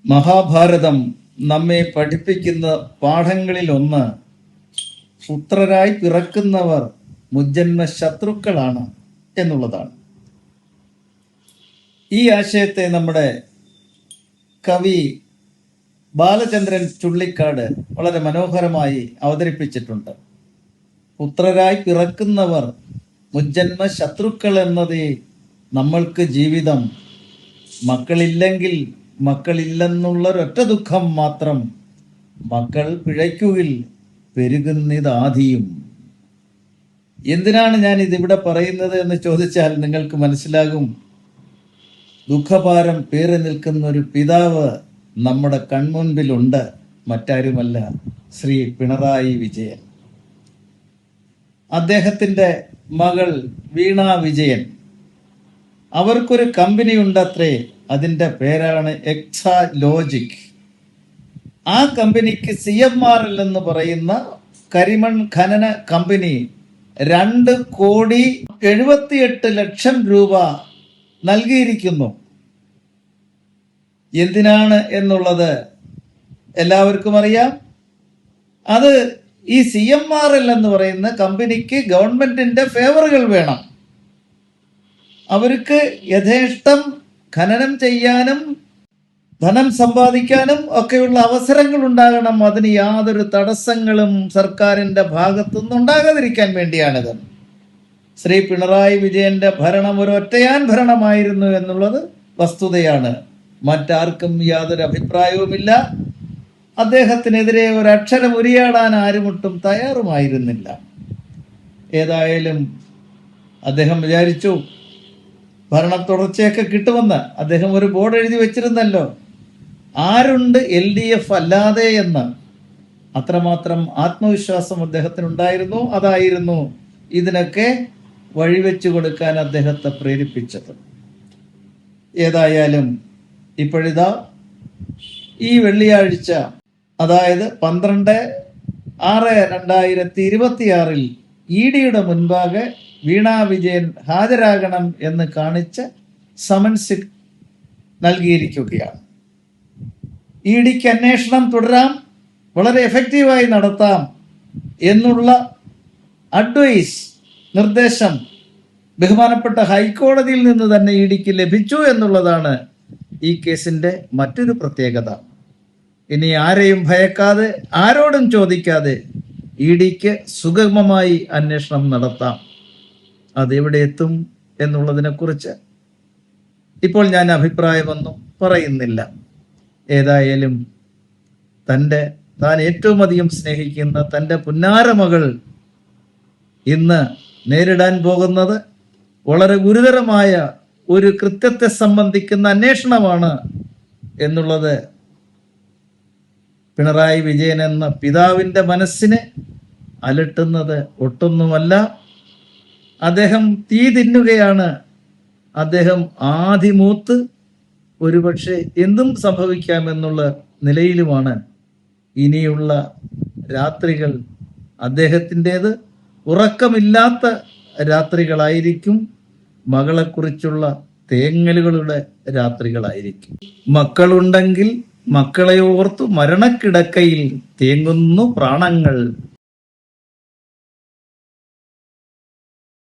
മഹാഭാരതം നമ്മെ പഠിപ്പിക്കുന്ന പാഠങ്ങളിലൊന്ന് പുത്രരായി പിറക്കുന്നവർ മുജ്ജന്മ ശത്രുക്കളാണ് എന്നുള്ളതാണ്. ഈ ആശയത്തെ നമ്മുടെ കവി ബാലചന്ദ്രൻ ചുള്ളിക്കാട് വളരെ മനോഹരമായി അവതരിപ്പിച്ചിട്ടുണ്ട്. പുത്രരായി പിറക്കുന്നവർ മുജ്ജന്മ ശത്രുക്കൾ എന്നതേ നമ്മൾക്ക് ജീവിതം. മക്കളില്ലെങ്കിൽ മക്കളില്ലെന്നുള്ളൊരൊറ്റ ദുഃഖം മാത്രം. മക്കൾ പിഴയ്ക്കുകിൽ പെരുകുന്നിതാധിയും. എന്തിനാണ് ഞാൻ ഇതിവിടെ പറയുന്നത് എന്ന് ചോദിച്ചാൽ നിങ്ങൾക്ക് മനസ്സിലാകും. ദുഃഖഭാരം പേറി നിൽക്കുന്ന ഒരു പിതാവ് നമ്മുടെ കൺമുൻപിലുണ്ട്. മറ്റാരുമല്ല, ശ്രീ പിണറായി വിജയൻ. അദ്ദേഹത്തിൻ്റെ മകൾ വീണ വിജയൻ, അവർക്കൊരു കമ്പനി ഉണ്ടത്രേ. അതിൻ്റെ പേരാണ് എക്സാലോജിക്. ആ കമ്പനിക്ക് CMRL എന്ന് പറയുന്ന കരിമൺ ഖനന കമ്പനി 2,78,00,000 രൂപ നൽകിയിരിക്കുന്നു. എന്തിനാണ് എന്നുള്ളത് എല്ലാവർക്കും അറിയാം. അത് ഈ CMRL എന്ന് പറയുന്ന കമ്പനിക്ക് ഗവൺമെന്റിന്റെ ഫേവറുകൾ വേണം. അവർക്ക് യഥേഷ്ടം ഖനനം ചെയ്യാനും ധനം സമ്പാദിക്കാനും ഒക്കെയുള്ള അവസരങ്ങൾ ഉണ്ടാകണം. അതിന് യാതൊരു തടസ്സങ്ങളും സർക്കാരിൻ്റെ ഭാഗത്തുനിന്ന് ഉണ്ടാകാതിരിക്കാൻ വേണ്ടിയാണിത്. ശ്രീ പിണറായി വിജയന്റെ ഭരണം ഒരു ഒറ്റയാൻ ഭരണമായിരുന്നു എന്നുള്ളത് വസ്തുതയാണ്. മറ്റാർക്കും യാതൊരു അഭിപ്രായവുമില്ല. അദ്ദേഹത്തിനെതിരെ ഒരക്ഷരം ഉരിയാടാൻ ആരുമൊട്ടും തയ്യാറുമായിരുന്നില്ല. ഏതായാലും അദ്ദേഹം വിചാരിച്ചു ഭരണ തുടർച്ചയൊക്കെ കിട്ടുമെന്ന്. അദ്ദേഹം ഒരു ബോർഡ് എഴുതി വെച്ചിരുന്നല്ലോ, ആരുണ്ട് LDF അല്ലാതെ എന്ന്. അത്രമാത്രം ആത്മവിശ്വാസം അദ്ദേഹത്തിനുണ്ടായിരുന്നു. അതായിരുന്നു ഇതിനൊക്കെ വഴിവെച്ചു കൊടുക്കാൻ അദ്ദേഹത്തെ പ്രേരിപ്പിച്ചത്. ഏതായാലും ഇപ്പോഴിതാ ഈ വെള്ളിയാഴ്ച, അതായത് 12/6/2026 EDയുടെ മുൻപാകെ വീണ വിജയൻ ഹാജരാകണം എന്ന് കാണിച്ച് സമൻസ് നൽകിയിരിക്കുകയാണ്. EDക്ക് അന്വേഷണം തുടരാം, വളരെ എഫക്റ്റീവായി നടത്താം എന്നുള്ള അഡ്വൈസ്, നിർദ്ദേശം ബഹുമാനപ്പെട്ട ഹൈക്കോടതിയിൽ നിന്ന് തന്നെ EDക്ക് ലഭിച്ചു എന്നുള്ളതാണ് ഈ കേസിൻ്റെ മറ്റൊരു പ്രത്യേകത. ഇനി ആരെയും ഭയക്കാതെ, ആരോടും ചോദിക്കാതെ EDക്ക് സുഗമമായി അന്വേഷണം നടത്താം. അതെവിടെ എത്തും എന്നുള്ളതിനെക്കുറിച്ച് ഇപ്പോൾ ഞാൻ അഭിപ്രായമൊന്നും പറയുന്നില്ല. ഏതായാലും താൻ ഏറ്റവും അധികം സ്നേഹിക്കുന്ന തൻ്റെ പുന്നാരമകൾ ഇന്ന് നേരിടാൻ പോകുന്നത് വളരെ ഗുരുതരമായ ഒരു കൃത്യത്തെ സംബന്ധിക്കുന്ന അന്വേഷണമാണ് എന്നുള്ളത് പിണറായി വിജയൻ എന്ന പിതാവിൻ്റെ മനസ്സിനെ അലട്ടുന്നത് ഒട്ടൊന്നുമല്ല. അദ്ദേഹം തീ തിന്നുകയാണ്. അദ്ദേഹം ആദിമൂത്ത് ഒരുപക്ഷെ എന്തും സംഭവിക്കാമെന്നുള്ള നിലയിലുമാണ്. ഇനിയുള്ള രാത്രികൾ അദ്ദേഹത്തിൻ്റേത് ഉറക്കമില്ലാത്ത രാത്രികളായിരിക്കും. മകളെക്കുറിച്ചുള്ള തേങ്ങലുകളുടെ രാത്രികളായിരിക്കും. മക്കളുണ്ടെങ്കിൽ മക്കളെ ഓർത്തു മരണക്കിടക്കയിൽ തേങ്ങുന്നു പ്രാണങ്ങൾ.